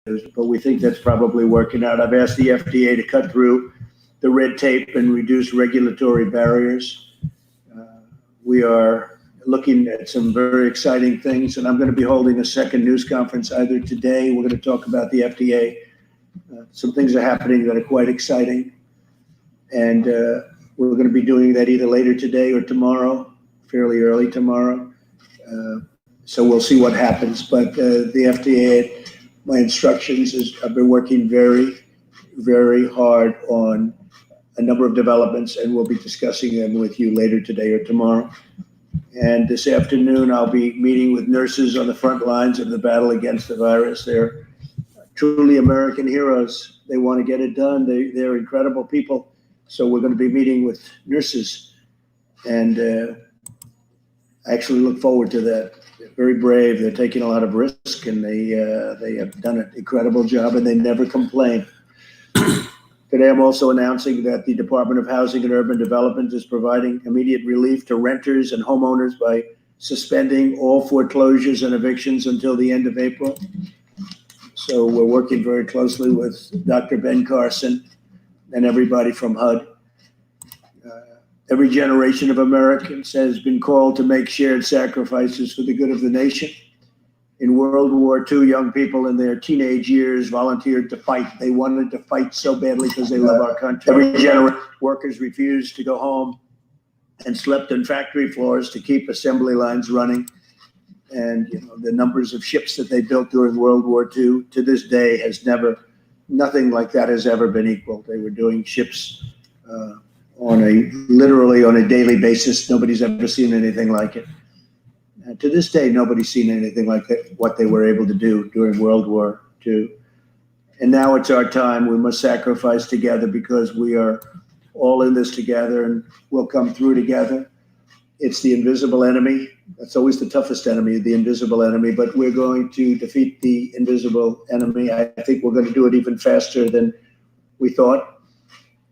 but we think that's probably working out. I've asked the FDA to cut through the red tape and reduce regulatory barriers. We are looking at some very exciting things, and I'm going to be holding a second news conference either today. We're going to talk about the FDA. Some things are happening that are quite exciting, and we're going to be doing that either later today or tomorrow, fairly early tomorrow. So we'll see what happens. But the FDA, my instructions is I've been working very, very hard on a number of developments, and we'll be discussing them with you later today or tomorrow. And this afternoon, I'll be meeting with nurses on the front lines of the battle against the virus. They're truly American heroes. They want to get it done. They're incredible people. So we're going to be meeting with nurses, and I actually look forward to that. They're very brave. They're taking a lot of risk, and they have done an incredible job, and they never complain. Today, I'm also announcing that the Department of Housing and Urban Development is providing immediate relief to renters and homeowners by suspending all foreclosures and evictions until the end of April. So we're working very closely with Dr. Ben Carson and everybody from HUD. Every generation of Americans has been called to make shared sacrifices for the good of the nation. In World War II, young people in their teenage years volunteered to fight. They wanted to fight so badly because they love our country. Every generation, workers refused to go home and slept on factory floors to keep assembly lines running. And the numbers of ships that they built during World War II to this day nothing like that has ever been equal. They were doing ships literally on a daily basis. Nobody's ever seen anything like it. To this day, nobody's seen anything like that, what they were able to do during World War II. And now it's our time. We must sacrifice together because we are all in this together, and we'll come through together. It's the invisible enemy. That's always the toughest enemy, the invisible enemy, but we're going to defeat the invisible enemy. I think we're going to do it even faster than we thought,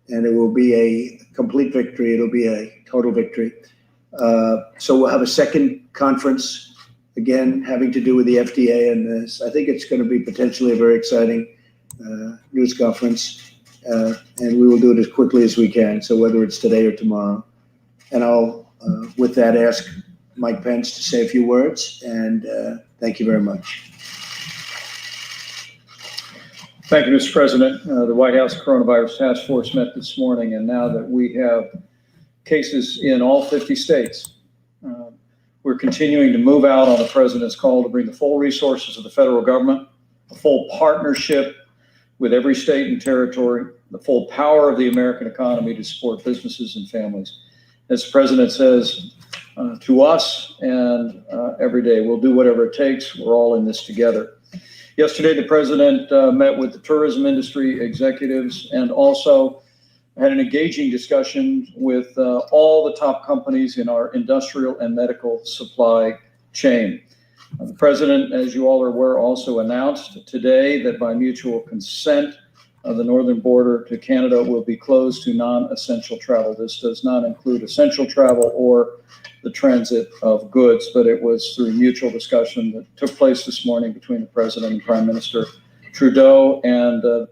and it will be a complete victory. It'll be a total victory. So we'll have a second conference, again, having to do with the FDA, and I think it's going to be potentially a very exciting news conference, and we will do it as quickly as we can, so whether it's today or tomorrow. And I'll, with that, ask Mike Pence to say a few words, and thank you very much. Thank you, Mr. President. The White House Coronavirus Task Force met this morning, and now that we have cases in all 50 states, we're continuing to move out on the president's call to bring the full resources of the federal government, a full partnership with every state and territory, the full power of the American economy to support businesses and families. As the president says to us and every day, we'll do whatever it takes. We're all in this together. Yesterday, the president met with the tourism industry executives and also had an engaging discussion with all the top companies in our industrial and medical supply chain. The president, as you all are aware, also announced today that by mutual consent, the northern border to Canada will be closed to non-essential travel. This does not include essential travel or the transit of goods, but it was through mutual discussion that took place this morning between the president and Prime Minister Trudeau, and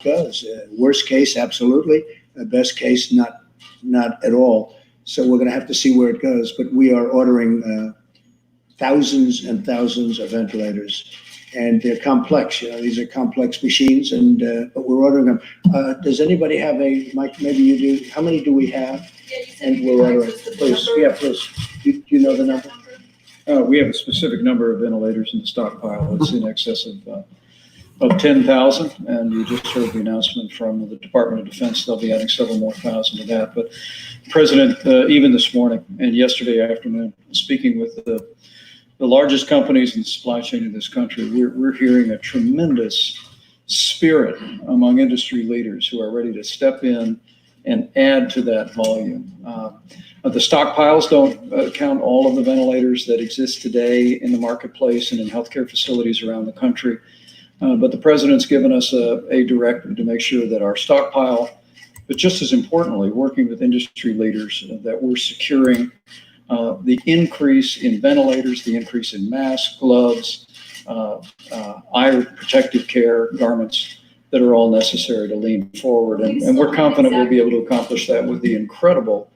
goes. Worst case, absolutely. Best case, not at all. So we're going to have to see where it goes. But we are ordering thousands and thousands of ventilators, and they're complex. These are complex machines, and but we're ordering them. Does anybody have a, Mike? Maybe you do. How many do we have? Yeah, you said And we're ordering. Please, yeah, please. Do you know the number? We have a specific number of ventilators in the stockpile. It's in excess of 10,000, and you just heard the announcement from the Department of Defense. They'll be adding several more thousand to that. But President, even this morning and yesterday afternoon, speaking with the largest companies in the supply chain in this country, we're hearing a tremendous spirit among industry leaders who are ready to step in and add to that volume. The stockpiles don't count all of the ventilators that exist today in the marketplace and in healthcare facilities around the country. But the president's given us a directive to make sure that our stockpile, but just as importantly, working with industry leaders, that we're securing the increase in ventilators, the increase in masks, gloves, eye protective care, garments that are all necessary to lean forward. And we're confident we'll be able to accomplish that with the incredible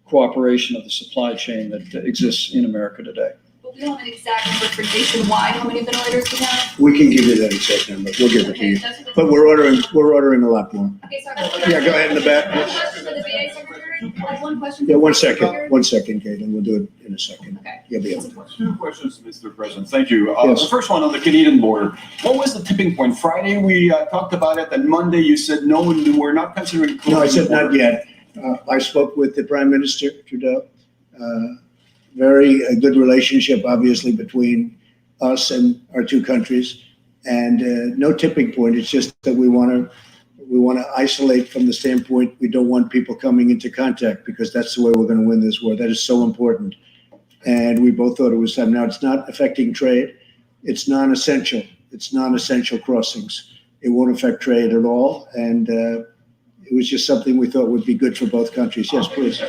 cooperation of the supply chain that exists in America today. But we don't have an exact number for nationwide, how many ventilators we have? We can give you that exact number. We'll give it to you. that's what the- But we're ordering a lot more. Okay, sorry. Yeah, go ahead in the back. One question for the VA secretary? I have one question. Yeah, for one the second, secretary. Caitlin. We'll do it in a second. Okay. You'll be able to. Two questions, Mr. President. Thank you. Yes. The first one on the Canadian border. What was the tipping point? Friday we talked about it, and Monday you said no, we're not considering closing. No, I said the border. not yet. I spoke with the Prime Minister, Trudeau. Very good relationship, obviously, between us and our two countries. And no tipping point. It's just that we want to isolate from the standpoint we don't want people coming into contact, because that's the way we're going to win this war. That is so important. And we both thought it was time. Now, it's not affecting trade. It's non-essential. It's non-essential crossings. It won't affect trade at all. And it was just something we thought would be good for both countries. Yes, please.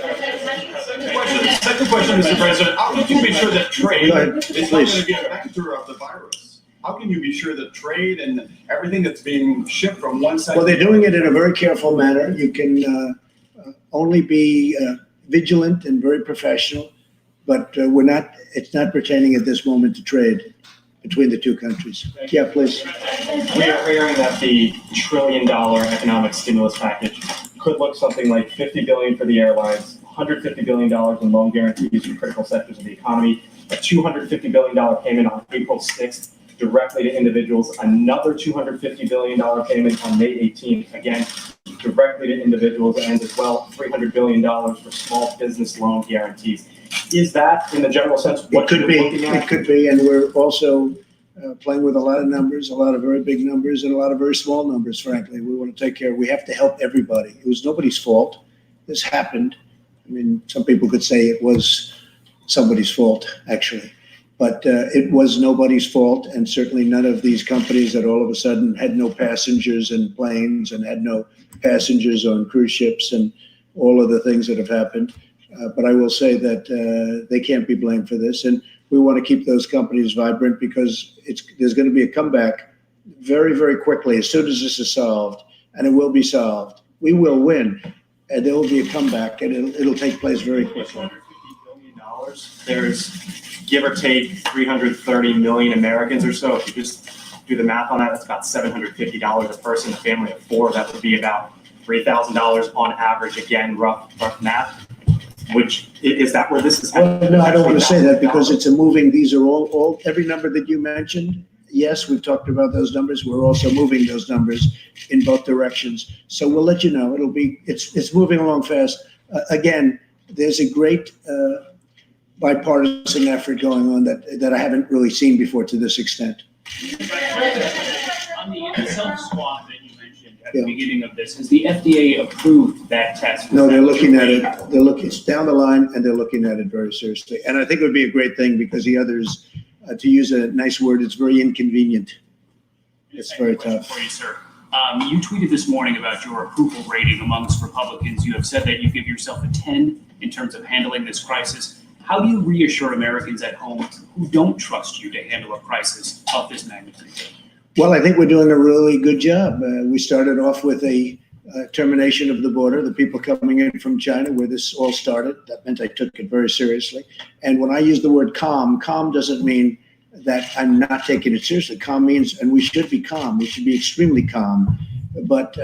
Second question, Mr. President. How can you be sure that trade Go ahead, is not please. going to be a vector of the virus? How can you be sure that trade and everything that's being shipped from one side? Well, they're doing it in a very careful manner. You can only be vigilant and very professional, but it's not pertaining at this moment to trade between the two countries. Yeah, please. We are hearing that the $1 trillion economic stimulus package could look something like $50 billion for the airlines, $150 billion in loan guarantees for critical sectors of the economy, a $250 billion payment on April 6th directly to individuals, another $250 billion payment on May 18th, again, directly to individuals, and as well, $300 billion for small business loan guarantees. Is that, in the general sense, It what could you're be, looking at? it could be, and we're also playing with a lot of numbers, a lot of very big numbers, and a lot of very small numbers, frankly. We want to take care. We have to help everybody. It was nobody's fault. This happened. I mean, some people could say it was somebody's fault, actually. But it was nobody's fault, and certainly none of these companies that all of a sudden had no passengers in planes and had no passengers on cruise ships and all of the things that have happened. But I will say that they can't be blamed for this. And we want to keep those companies vibrant, because there's going to be a comeback very, very quickly as soon as this is solved, and it will be solved. We will win, and there will be a comeback, and it'll take place very quickly. $250 billion. There's give or take 330 million Americans or so. If you just do the math on that, that's about $750 a person. A family of four, that would be about $3,000 on average. Again, rough math. Which is that where this is Well, headed? no, I don't want to say that, because it's a moving. These are all every number that you mentioned. Yes, we've talked about those numbers. We're also moving those numbers in both directions. So we'll let you know. It's moving along fast. Again, there's a great bipartisan effort going on that I haven't really seen before to this extent. On the self-swab that you mentioned at Yeah. the beginning of this, has the FDA approved that test? No, they're looking at it. It's down the line, and they're looking at it very seriously. And I think it would be a great thing, because the others, to use a nice word, it's very inconvenient. It's very tough. For you, sir. You tweeted this morning about your approval rating amongst Republicans. You have said that you give yourself a 10 in terms of handling this crisis. How do you reassure Americans at home who don't trust you to handle a crisis of this magnitude? Well, I think we're doing a really good job. We started off with a termination of the border, the people coming in from China, where this all started. That meant I took it very seriously. And when I use the word calm doesn't mean that I'm not taking it seriously. Calm means, and we should be calm. We should be extremely calm. But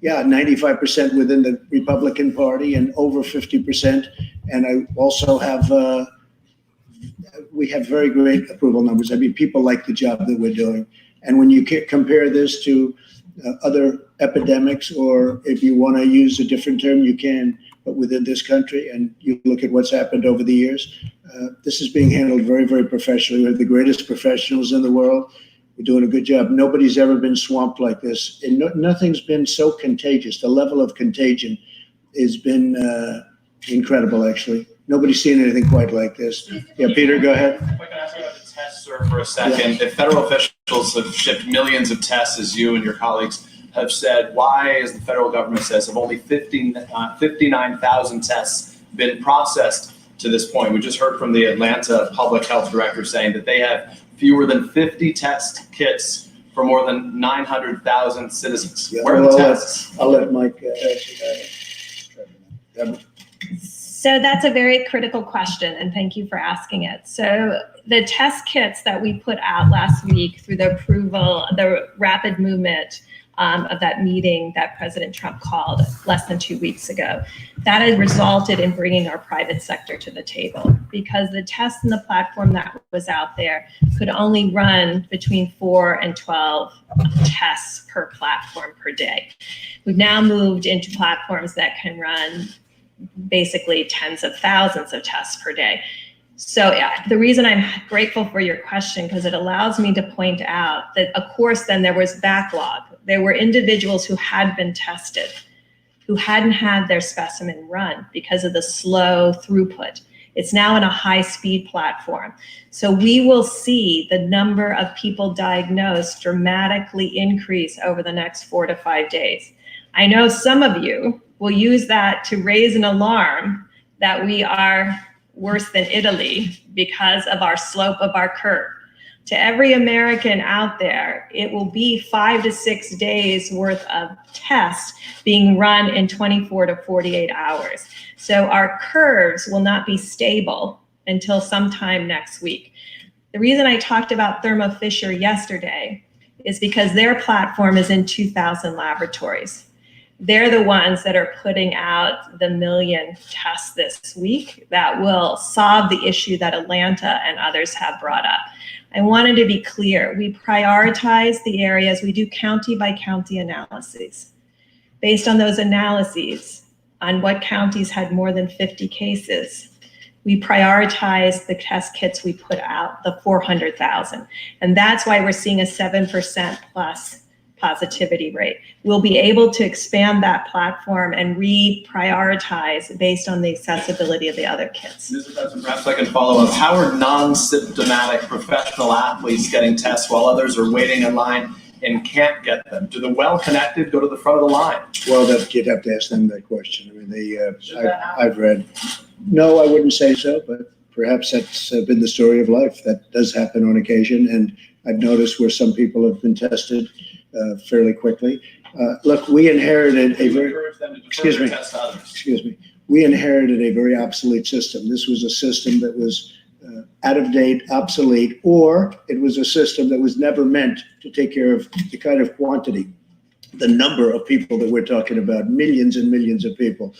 yeah, 95% within the Republican Party and over 50%. And I also have, we have very great approval numbers. I mean, people like the job that we're doing. And when you compare this to other epidemics, or if you want to use a different term, you can, but within this country, and you look at what's happened over the years, this is being handled very, very professionally. We have the greatest professionals in the world. We're doing a good job. Nobody's ever been swamped like this. And nothing's been so contagious. The level of contagion has been incredible, actually. Nobody's seen anything quite like this. Yeah, Peter, go ahead. If I can ask you about the test, sir, for a second. If federal officials have shipped millions of tests, as you and your colleagues have said, why, as the federal government says, have only 59,000 tests been processed to this point? We just heard from the Atlanta public health director saying that they have fewer than 50 test kits for more than 900,000 citizens. Yeah, Where are the well, tests? I'll let Mike answer that. So that's a very critical question, and thank you for asking it. So the test kits that we put out last week through the approval, the rapid movement of that meeting that President Trump called less than 2 weeks ago, that has resulted in bringing our private sector to the table, because the test and the platform that was out there could only run between 4 and 12 tests per platform per day. We've now moved into platforms that can run basically tens of thousands of tests per day. So yeah, the reason I'm grateful for your question, because it allows me to point out that, of course, then there was backlog. There were individuals who had been tested, who hadn't had their specimen run because of the slow throughput. It's now in a high-speed platform. So we will see the number of people diagnosed dramatically increase over the next 4 to 5 days. I know some of you will use that to raise an alarm that we are worse than Italy because of our slope of our curve. To every American out there, it will be 5 to 6 days worth of tests being run in 24 to 48 hours. So our curves will not be stable until sometime next week. The reason I talked about Thermo Fisher yesterday is because their platform is in 2,000 laboratories. They're the ones that are putting out the 1 million tests this week that will solve the issue that Atlanta and others have brought up. I wanted to be clear. We prioritize the areas. We do county by county analyses. Based on those analyses on what counties had more than 50 cases, we prioritize the test kits we put out, the 400,000. And that's why we're seeing a 7% plus positivity rate. We'll be able to expand that platform and reprioritize based on the accessibility of the other kits. Mr. President, perhaps I can follow up. How are non-symptomatic professional athletes getting tests while others are waiting in line and can't get them? Do the well-connected go to the front of the line? Well, you'd have to ask them that question. I mean, I've read. No, I wouldn't say so, but perhaps that's been the story of life. That does happen on occasion, and I've noticed where some people have been tested fairly quickly. Look, we inherited a very, we inherited a very obsolete system. This was a system that was out of date, obsolete, or it was a system that was never meant to take care of the kind of quantity, the number of people that we're talking about, millions and millions of people.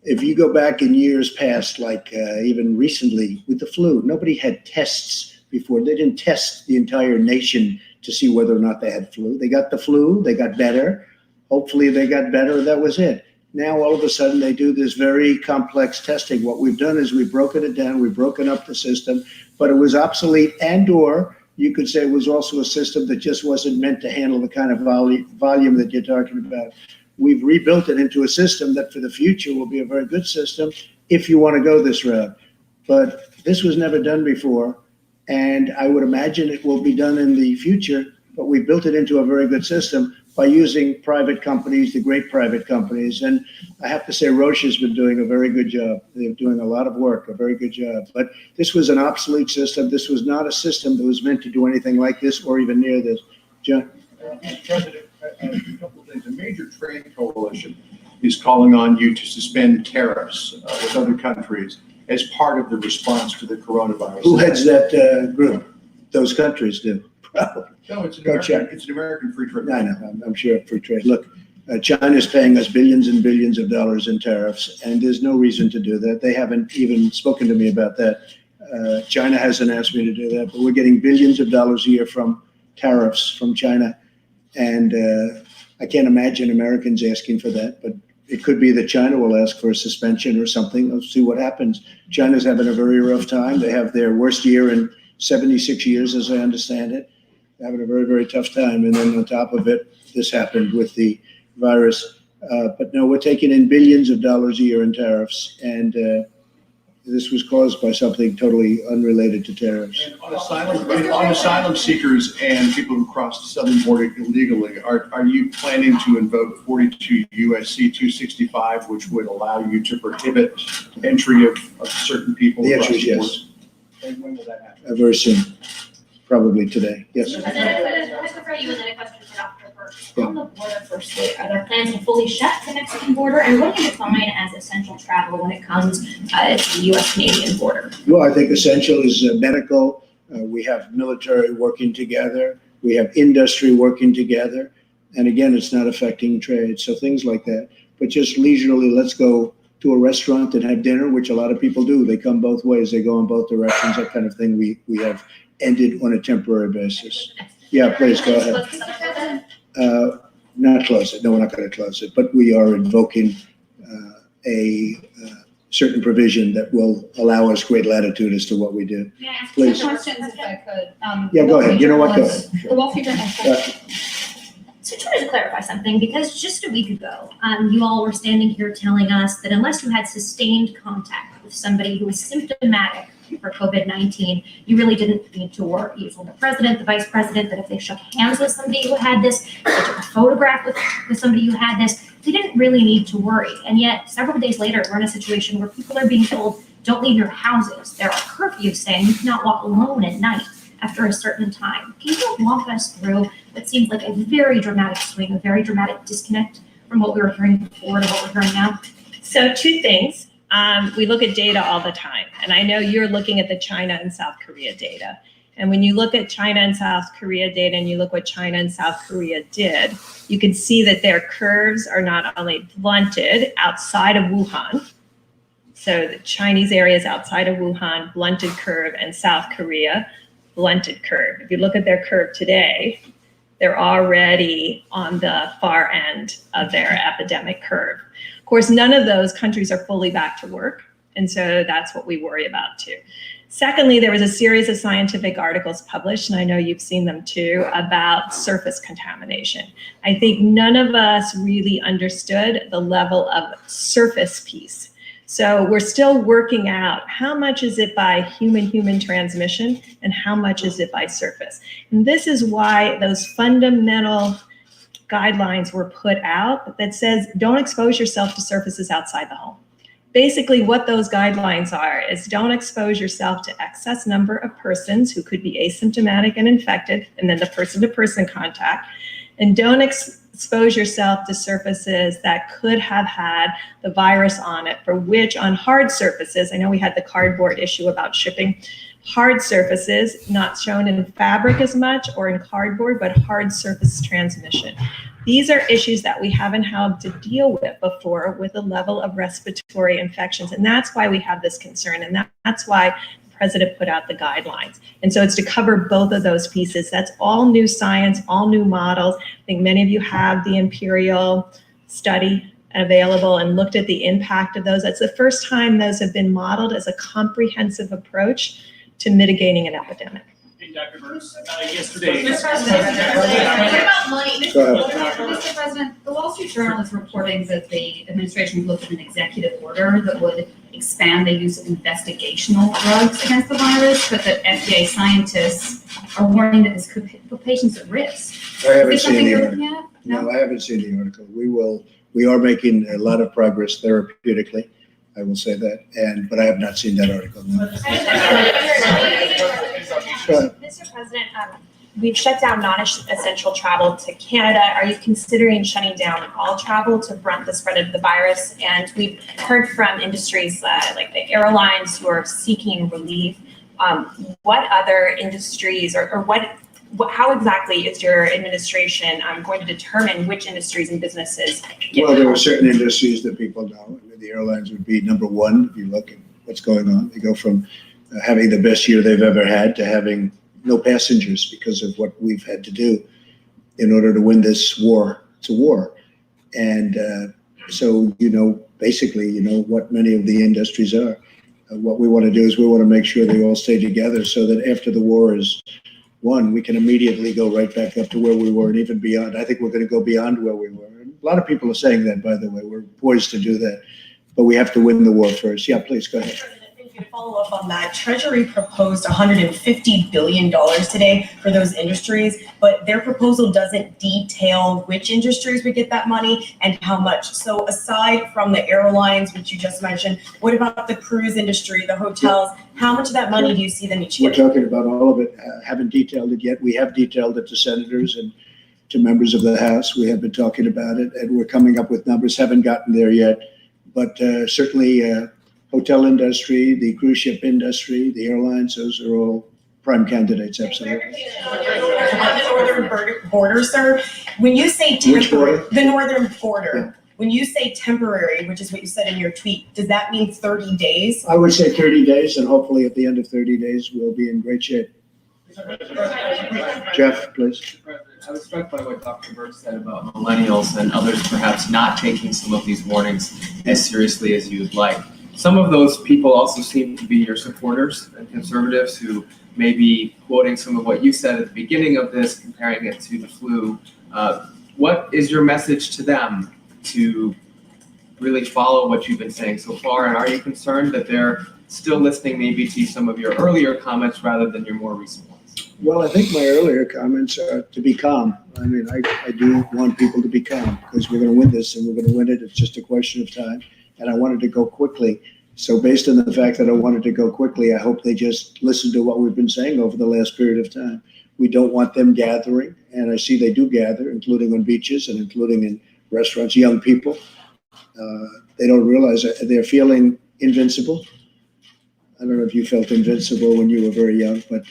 If you go back in years past, like even recently with the flu, nobody had tests before. They didn't test the entire nation to see whether or not they had flu. They got the flu, they got better. Hopefully they got better, that was it. Now all of a sudden they do this very complex testing. What we've done is we've broken it down, we've broken up the system, but it was obsolete, and or you could say it was also a system that just wasn't meant to handle the kind of volume that you're talking about. We've rebuilt it into a system that for the future will be a very good system if you want to go this route. But this was never done before, and I would imagine it will be done in the future, but we built it into a very good system by using private companies, the great private companies. And I have to say, Roche has been doing a very good job. They're doing a lot of work, a very good job. But this was an obsolete system. This was not a system that was meant to do anything like this or even near this. John? Mr. President, a couple of things. A major trade coalition is calling on you to suspend tariffs with other countries as part of the response to the coronavirus. Who heads that group? Those countries do. Probably. No, it's an Go check. American free trade. I know, I'm sure free trade. Look, China's paying us billions and billions of dollars in tariffs, and there's no reason to do that. They haven't even spoken to me about that. China hasn't asked me to do that, but we're getting billions of dollars a year from tariffs from China. And I can't imagine Americans asking for that, but it could be that China will ask for a suspension or something. Let's see what happens. China's having a very rough time. They have their worst year in 76 years, as I understand it. They're having a very, very tough time. And then on top of it, this happened with the virus. But no, we're taking in billions of dollars a year in tariffs. And this was caused by something totally unrelated to tariffs. And on asylum seekers and people who cross the southern border illegally, are you planning to invoke 42 USC 265, which would allow you to prohibit entry of certain people? The answer across is the yes. border? And when will that happen? Very soon, probably today. Yes. Can I prefer you and then a question for Dr. Burke? Yeah. On the border, firstly, are there plans to fully shut the Mexican border? And what do you define as essential travel when it comes to the U.S.-Canadian border? Well, I think essential is medical. We have military working together. We have industry working together. And again, it's not affecting trade. So things like that. But just leisurely, let's go to a restaurant and have dinner, which a lot of people do. They come both ways. They go in both directions, that kind of thing. We have ended on a temporary basis. Yeah, please go ahead. Not close it. No, we're not going to close it. But we are invoking a certain provision that will allow us great latitude as to what we do. May I ask Please. Questions, if I could. Yeah, go ahead. You know what? Go ahead. The Wall Street Journal. So I tried to clarify something because just a week ago, you all were standing here telling us that unless you had sustained contact with somebody who was symptomatic for COVID-19, you really didn't need to worry. You told the president, the vice president, that if they shook hands with somebody who had this, they took a photograph with somebody who had this, they didn't really need to worry. And yet, several days later, we're in a situation where people are being told, don't leave your houses. There are curfews saying you cannot walk alone at night after a certain time. Can you walk us through what seems like a very dramatic swing, a very dramatic disconnect from what we were hearing before to what we're hearing now? So two things. We look at data all the time, and I know you're looking at the China and South Korea data. And when you look at China and South Korea data and you look what China and South Korea did, you can see that their curves are not only blunted outside of Wuhan, so the Chinese areas outside of Wuhan, blunted curve, and South Korea, blunted curve. If you look at their curve today, they're already on the far end of their epidemic curve. Of course, none of those countries are fully back to work, and so that's what we worry about too. Secondly, there was a series of scientific articles published, and I know you've seen them too, about surface contamination. I think none of us really understood the level of surface piece. So we're still working out how much is it by human-human transmission and how much is it by surface. And this is why those fundamental guidelines were put out that says don't expose yourself to surfaces outside the home. Basically, what those guidelines are is don't expose yourself to excess number of persons who could be asymptomatic and infected, and then the person-to-person contact, and don't expose yourself to surfaces that could have had the virus on it, for which on hard surfaces, I know we had the cardboard issue about shipping, hard surfaces, not shown in fabric as much or in cardboard, but hard surface transmission. These are issues that we haven't had to deal with before with the level of respiratory infections. And that's why we have this concern. And that's why the president put out the guidelines. And so it's to cover both of those pieces. That's all new science, all new models. I think many of you have the Imperial study available and looked at the impact of those. That's the first time those have been modeled as a comprehensive approach to mitigating an epidemic. And Dr. Burns, yesterday. Mr. President, what about money? Go ahead. Mr. President, the Wall Street Journal is reporting that the administration looked at an executive order that would expand the use of investigational drugs against the virus, but that FDA scientists are warning that this could put patients at risk. I haven't Is this seen something the you're article. looking at? No, I haven't seen the article. We are making a lot of progress therapeutically. I will say that, but I have not seen that article. No. Go ahead. Mr. President, we've shut down non-essential travel to Canada. Are you considering shutting down all travel to blunt the spread of the virus? And we've heard from industries like the airlines who are seeking relief. What other industries or how exactly is your administration going to determine which industries and businesses get Well, there are help? certain industries that people know. I mean, the airlines would be number one if you look at what's going on. They go from having the best year they've ever had to having no passengers because of what we've had to do in order to win this war. It's a war. And so, basically, what many of the industries are. What we want to do is we want to make sure they all stay together so that after the war is won, we can immediately go right back up to where we were and even beyond. I think we're going to go beyond where we were. And a lot of people are saying that, by the way. We're poised to do that. But we have to win the war first. Yeah, please, go ahead. To follow up on that, Treasury proposed $150 billion today for those industries, but their proposal doesn't detail which industries would get that money and how much. So aside from the airlines, which you just mentioned, what about the cruise industry, the hotels? How much of that money do you see them each We're getting? talking about all of it. Haven't detailed it yet. We have detailed it to senators and to members of the House. We have been talking about it, and we're coming up with numbers. Haven't gotten there yet, but certainly hotel industry, the cruise ship industry, the airlines, those are all prime candidates, absolutely. On the northern border, sir, when you say Which temporary, border? the northern border, when you say temporary, which is what you said in your tweet, does that mean 30 days? I would say 30 days, and hopefully at the end of 30 days, we'll be in great shape. Jeff, please. I was struck by what Dr. Burke said about millennials and others perhaps not taking some of these warnings as seriously as you would like. Some of those people also seem to be your supporters and conservatives who may be quoting some of what you said at the beginning of this, comparing it to the flu. What is your message to them to really follow what you've been saying so far? And are you concerned that they're still listening maybe to some of your earlier comments rather than your more recent ones? Well, I think my earlier comments are to be calm. I mean, I do want people to be calm because we're going to win this and we're going to win it. It's just a question of time. And I wanted to go quickly. So based on the fact that I wanted to go quickly, I hope they just listen to what we've been saying over the last period of time. We don't want them gathering, and I see they do gather, including on beaches and including in restaurants, young people. They don't realize they're feeling invincible. I don't know if you felt invincible when you were very young, but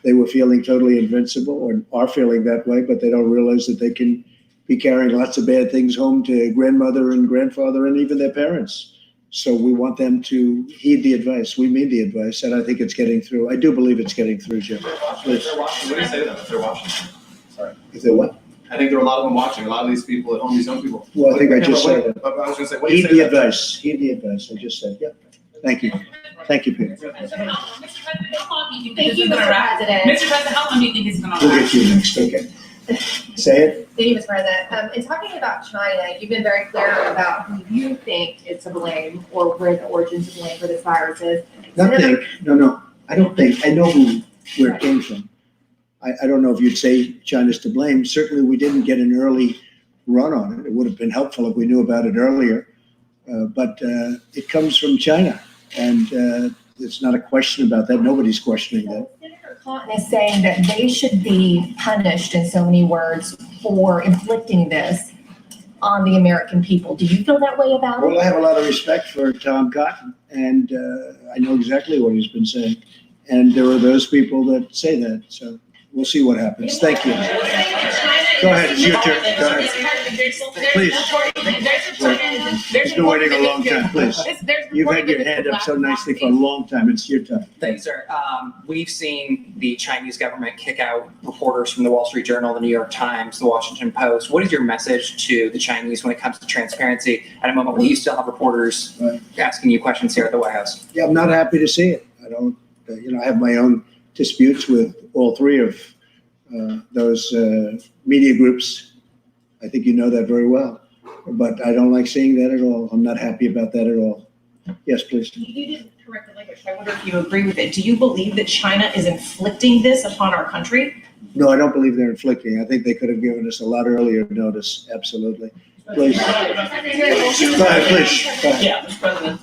they were feeling totally invincible or are feeling that way, but they don't realize that they can be carrying lots of bad things home to grandmother and grandfather and even their parents. So we want them to heed the advice. We mean the advice, and I think it's getting through. I do believe it's getting through, Jim. Please. What do you say to them if they're watching? Sorry. If they're what? I think there are a lot of them watching, a lot of these people at home, these young people. Well, I think I just said it. I was gonna say, what do you Heed say the to them? advice. Heed the advice. I just said, yeah. Thank you. Thank you, Peter. Mr. President, how long do you think Thank this you, is gonna Mr. wrap? President. Mr. President, how long do you think this is gonna We'll last? get you next. Okay. Say it. Thank you, Mr. President. In talking about China, you've been very clear about who you think is to blame or where the origins of blame for this virus is. Not think. No. I don't think. I know where it came from. I don't know if you'd say China's to blame. Certainly, we didn't get an early run on it. It would have been helpful if we knew about it earlier. But it comes from China, and it's not a question about that. Nobody's questioning that. Senator Cotton is saying that they should be punished, in so many words, for inflicting this on the American people. Do you feel that way about it? Well, I have a lot of respect for Tom Cotton, and I know exactly what he's been saying. And there are those people that say that. So we'll see what happens. Thank you. Go ahead, it's your turn. Go ahead. Please. You've been waiting a long time, please. You've had your hand up so nicely for a long time. It's your time. Thanks, sir. We've seen the Chinese government kick out reporters from the Wall Street Journal, the New York Times, the Washington Post. What is your message to the Chinese when it comes to transparency at a moment when you still have reporters asking you questions here at the White House? Yeah, I'm not happy to see it. I don't, I have my own disputes with all three of those media groups. I think you know that very well. But I don't like seeing that at all. I'm not happy about that at all. Yes, please. You didn't correct the language. I wonder if you agree with it. Do you believe that China is inflicting this upon our country? No, I don't believe they're inflicting. I think they could have given us a lot earlier notice. Absolutely. Please. Go ahead, please. Go ahead. Yeah, Mr. President.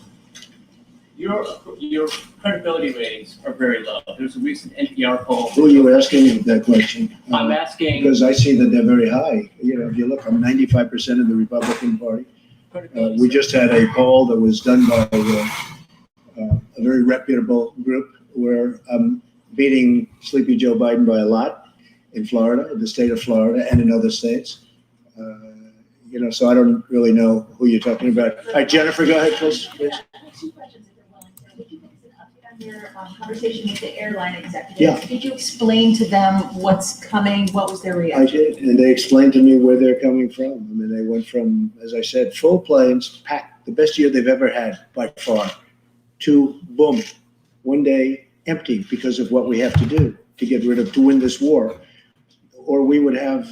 Your credibility ratings are very low. There's a recent NPR poll. Who are you asking that question? I'm asking. Because I see that they're very high. You know, if you look, I'm 95% of the Republican Party. We just had a poll that was done by a very reputable group where I'm beating Sleepy Joe Biden by a lot in Florida, the state of Florida, and in other states. You know, so I don't really know who you're talking about. All right, Jennifer, go ahead, please. Two questions, if you're willing to. Would you give us an update on your conversation with the airline executives? Yeah. Did you explain to them what's coming? What was their reaction? I did, and they explained to me where they're coming from. I mean, they went from, as I said, full planes, packed, the best year they've ever had by far, to boom, one day empty because of what we have to do to get rid of, to win this war. Or we would have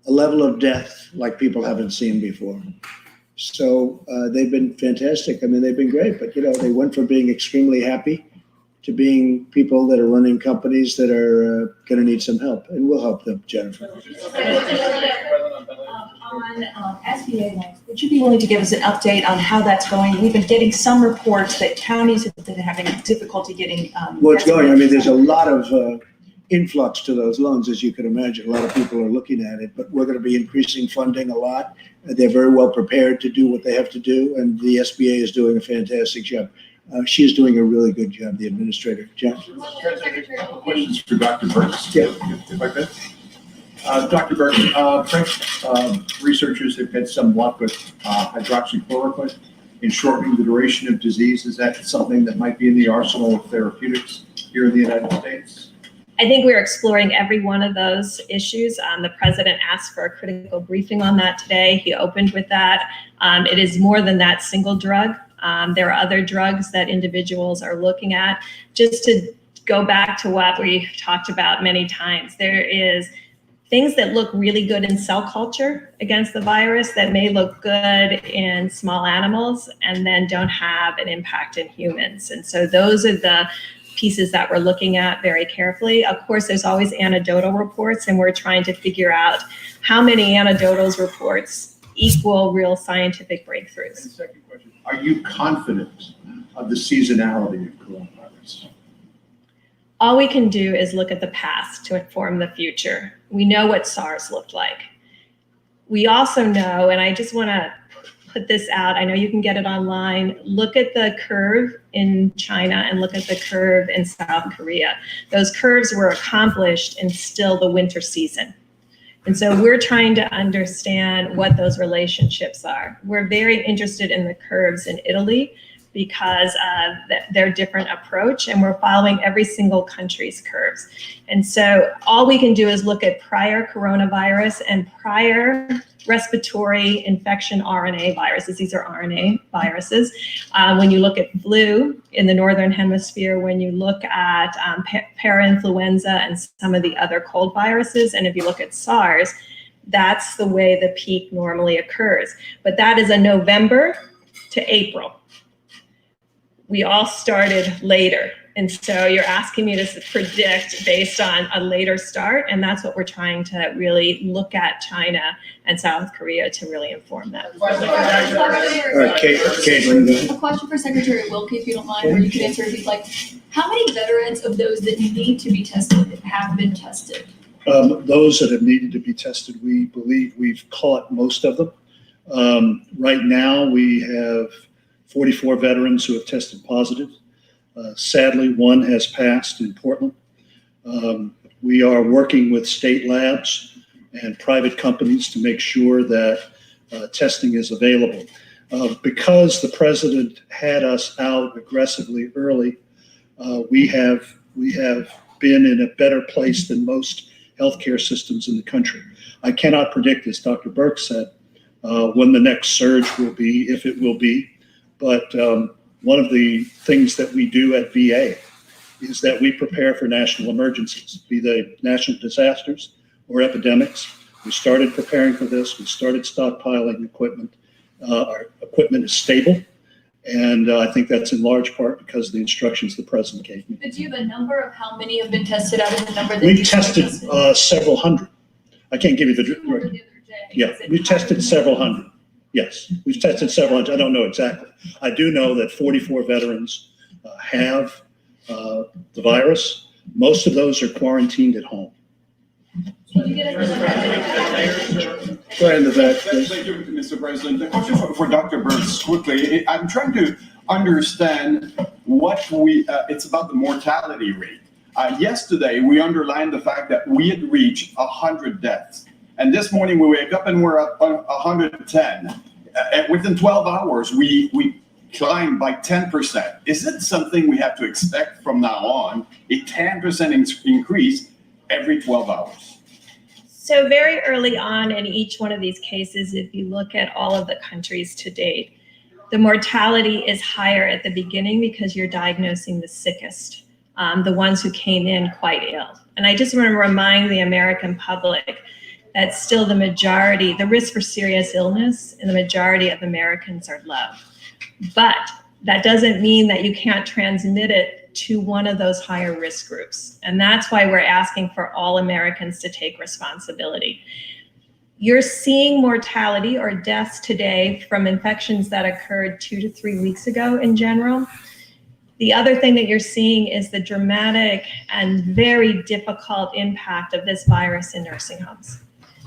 a level of death like people haven't seen before. So they've been fantastic. I mean, they've been great, but you know, they went from being extremely happy to being people that are running companies that are going to need some help, and we'll help them, Jennifer. On SBA loans, would you be willing to give us an update on how that's going? We've been getting some reports that counties have been having difficulty getting. Well, it's going. I mean, there's a lot of influx to those loans, as you can imagine. A lot of people are looking at it, but we're going to be increasing funding a lot. They're very well prepared to do what they have to do, and the SBA is doing a fantastic job. She's doing a really good job, the administrator. John? President, a couple questions for Dr. Burks. Yeah. If I could. Dr. Burks, French researchers have had some luck with hydroxychloroquine in shortening the duration of disease. Is that something that might be in the arsenal of therapeutics here in the United States? I think we're exploring every one of those issues. The president asked for a critical briefing on that today. He opened with that. It is more than that single drug. There are other drugs that individuals are looking at. Just to go back to what we talked about many times, there is things that look really good in cell culture against the virus that may look good in small animals and then don't have an impact in humans. And so those are the pieces that we're looking at very carefully. Of course, there's always anecdotal reports, and we're trying to figure out how many anecdotal reports equal real scientific breakthroughs. And second question, are you confident of the seasonality of coronavirus? All we can do is look at the past to inform the future. We know what SARS looked like. We also know, and I just want to put this out, I know you can get it online, look at the curve in China and look at the curve in South Korea. Those curves were accomplished in still the winter season. And so we're trying to understand what those relationships are. We're very interested in the curves in Italy because of their different approach, and we're following every single country's curves. And so all we can do is look at prior coronavirus and prior respiratory infection RNA viruses. These are RNA viruses. When you look at flu in the Northern Hemisphere, when you look at parainfluenza and some of the other cold viruses, and if you look at SARS, that's the way the peak normally occurs. But that is a November to April. We all started later. And so you're asking me to predict based on a later start, and that's what we're trying to really look at China and South Korea to really inform that. All right, Caitlin. A question for Secretary Wilkie, if you don't mind, or you can answer if you'd like. How many veterans of those that need to be tested have been tested? Those that have needed to be tested, we believe we've caught most of them. Right now, we have 44 veterans who have tested positive. Sadly, one has passed in Portland. We are working with state labs and private companies to make sure that testing is available. Because the president had us out aggressively early, we have been in a better place than most healthcare systems in the country. I cannot predict, as Dr. Burke said, when the next surge will be, if it will be. But one of the things that we do at VA is that we prepare for national emergencies, be they national disasters or epidemics. We started preparing for this. We started stockpiling equipment. Our equipment is stable, and I think that's in large part because of the instructions the president gave me. But do you have a number of how many have been tested out of the number that We've tested several hundred. I can't give you the direct. Yeah, we tested several hundred. Yes, we've tested several hundred. I don't know exactly. I do know that 44 veterans have the virus. Most of those are quarantined at home. Go ahead in the back, please. Thank you, Mr. President. A question for Dr. Burns quickly. I'm trying to understand what it's about the mortality rate. Yesterday, we underlined the fact that we had reached 100 deaths. And this morning, we wake up and we're at 110. And within 12 hours, we climbed by 10%. Is it something we have to expect from now on, a 10% increase every 12 hours? So very early on in each one of these cases, if you look at all of the countries to date, the mortality is higher at the beginning because you're diagnosing the sickest, the ones who came in quite ill. And I just want to remind the American public that still the majority, the risk for serious illness in the majority of Americans are low. But that doesn't mean that you can't transmit it to one of those higher risk groups. And that's why we're asking for all Americans to take responsibility. You're seeing mortality or deaths today from infections that occurred 2 to 3 weeks ago in general. The other thing that you're seeing is the dramatic and very difficult impact of this virus in nursing homes.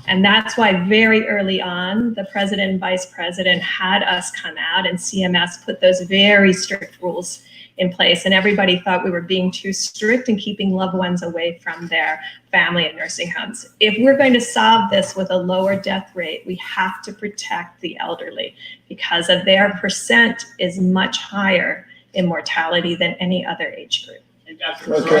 And that's why very early on, the president and vice president had us come out and CMS put those very strict rules in place. And everybody thought we were being too strict and keeping loved ones away from their family and nursing homes. If we're going to solve this with a lower death rate, we have to protect the elderly because of their percent is much higher in mortality than any other age group. Okay.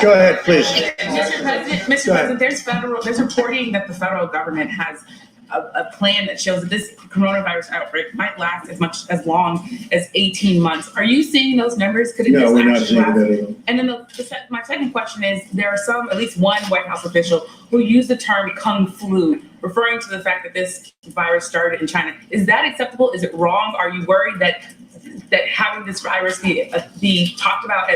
Go ahead, please. Mr. President, there's reporting that the federal government has a plan that shows that this coronavirus outbreak might last as long as 18 months. Are you seeing those numbers? Could it No, just we're not actually seeing last? that at all. And then my second question is, there are at least one White House official who used the term Kung flu, referring to the fact that this virus started in China. Is that acceptable? Is it wrong? Are you worried that having this virus be talked about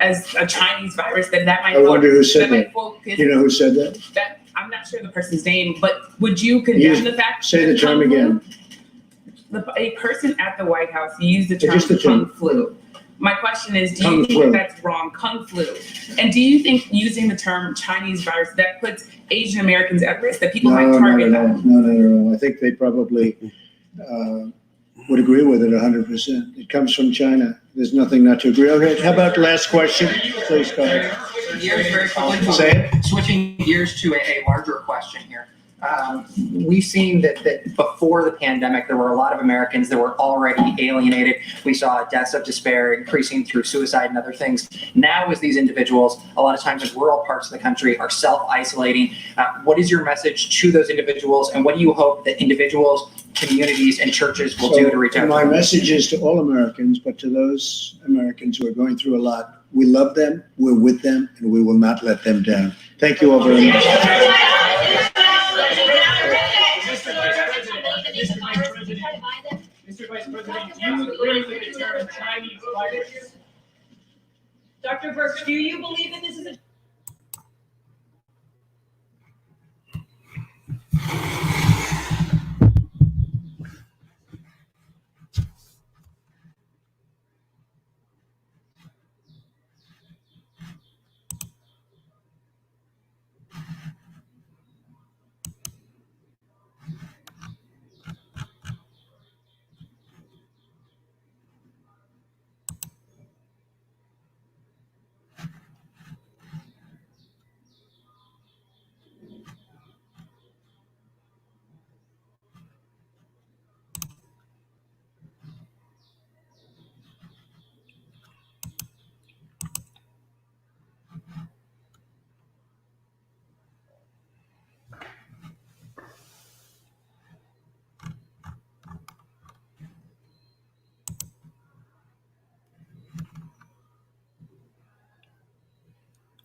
as a Chinese virus, then that might. I wonder who said that. You know who said that? I'm not sure the person's name, but would you condemn the fact? Say the term again. A person at the White House used the term Just the term. Kung flu. My question is, do Kung you think flu. that's wrong, Kung flu? And do you think using the term Chinese virus, that puts Asian Americans at risk, that people might target them? No. I think they probably would agree with it 100%. It comes from China. There's nothing not to agree. Okay, how about the last question? Please go ahead. Switching gears to a larger question here. We've seen that before the pandemic, there were a lot of Americans that were already alienated. We saw deaths of despair increasing through suicide and other things. Now, as these individuals, a lot of times in rural parts of the country, are self-isolating, what is your message to those individuals, and what do you hope that individuals, communities, and churches will do to reach out to My them? message is to all Americans, but to those Americans who are going through a lot, we love them, we're with them, and we will not let them down. Thank you all very much. Mr. Vice President, do you agree with the term Chinese virus? Dr. Birx, do you believe that this is a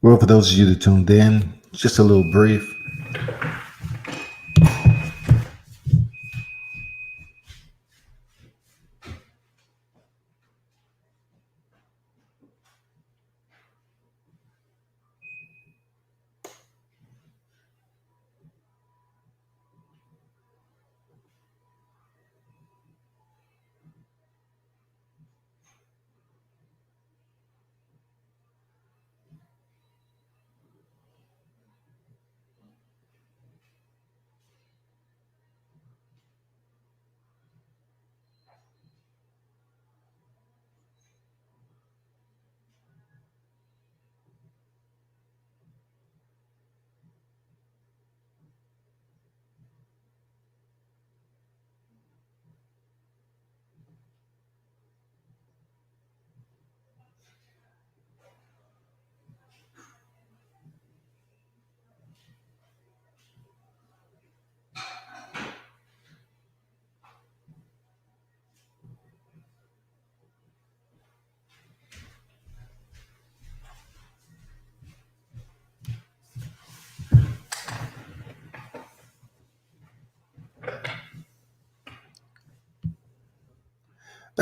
Well, for those of you that tuned in, just a little brief.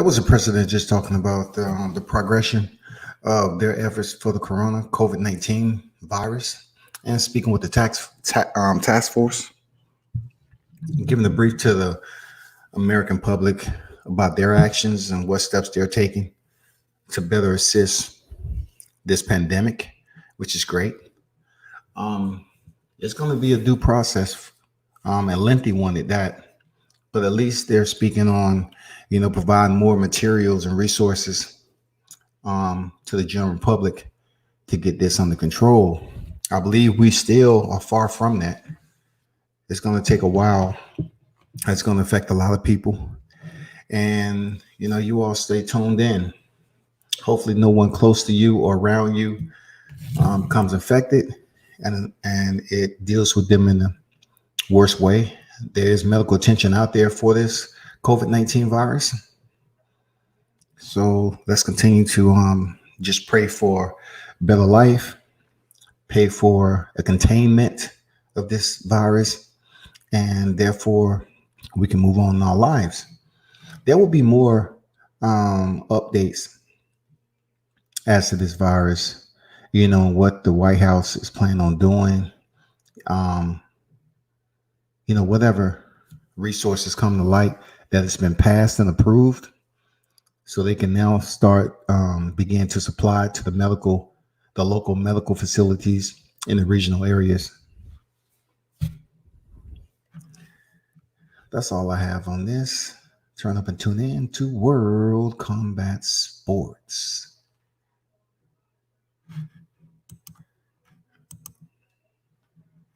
was the president just talking about the progression of their efforts for the COVID-19 virus, and speaking with the task force, giving a brief to the American public about their actions and what steps they're taking to better assist this pandemic, which is great. It's going to be a due process, a lengthy one at that, but at least they're speaking on, providing more materials and resources to the general public to get this under control. I believe we still are far from that. It's going to take a while. It's going to affect a lot of people. And, you all stay tuned in. Hopefully no one close to you or around you becomes infected and it deals with them in the worst way. There's medical attention out there for this COVID-19 virus. So let's continue to just pray for better life, pray for a containment of this virus, and therefore we can move on in our lives. There will be more updates as to this virus, what the White House is planning on doing, whatever resources come to light that has been passed and approved, so they can now start begin to supply to the local medical facilities in the regional areas. That's all I have on this. Turn up and tune in to World Combat Sports.